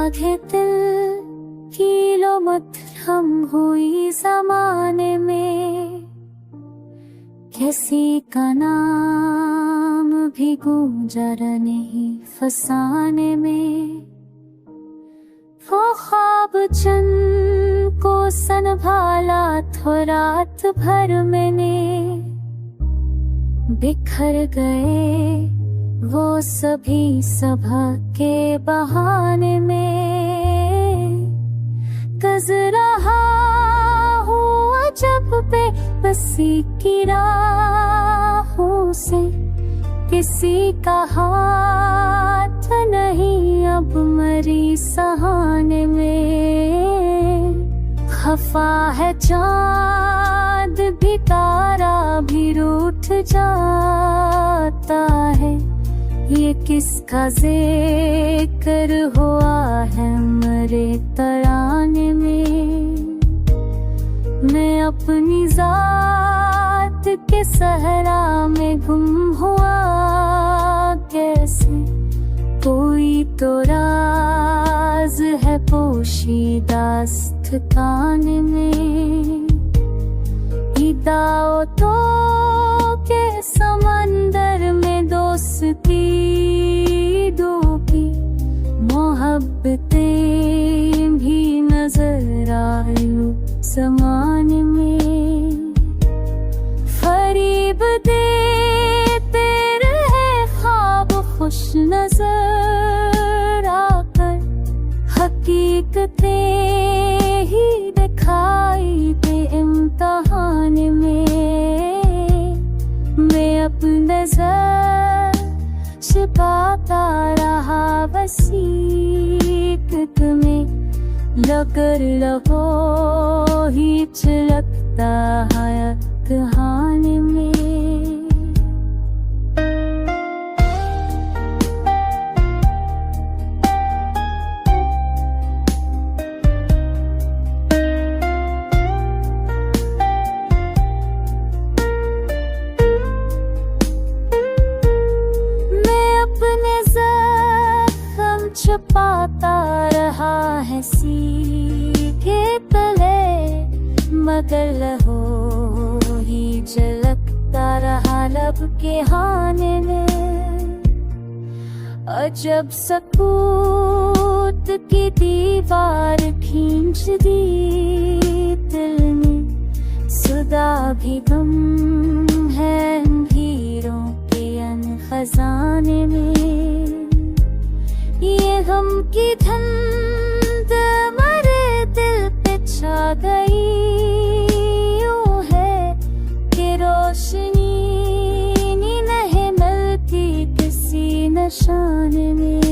आगे दिल की लो मत हम हुई जमाने में, किसी का नाम भी गूंजा नहीं फसाने में। वो ख्वाब चंद को संभाला तो रात भर मैंने, बिखर गए वो सभी सभा के बहाने में। गज रहा हुआ जब पे बसी की राहों से, किसी का हाथ नहीं अब मरी सहाने में। खफा है चांद भी तारा भी रूठ जाता है, ये किसका जिक्र हुआ है मरे तराने में। मैं अपनी जात के सहरा में गुम हुआ कैसे, कोई तो राज है पोशीदा स्थान में। इदाओ तो के समंदर में दोस्ती डूबी, मोहब्बतें भी नजर आई समान में। फरीब देते रहे ख्वाब खुश नजर आकर, हकीकतें ही दिखाई दे इम्तिहान में। मैं अपनी नजर छिपाता रहा वसीक़त में, लगर लहो ही छलकता है कहानी में। छुपाता रहा है सीखे तले, मगर लहो ही झलकता रहा लब के हाने में। अजब सकूत की दीवार खींच दी दिल में, सुदा भी गम है अंधेरों के अन खजाने में। ये गम की धुंध मरे दिल पे छा गई, यूं है कि रोशनी नहीं मिलती किसी निशान में।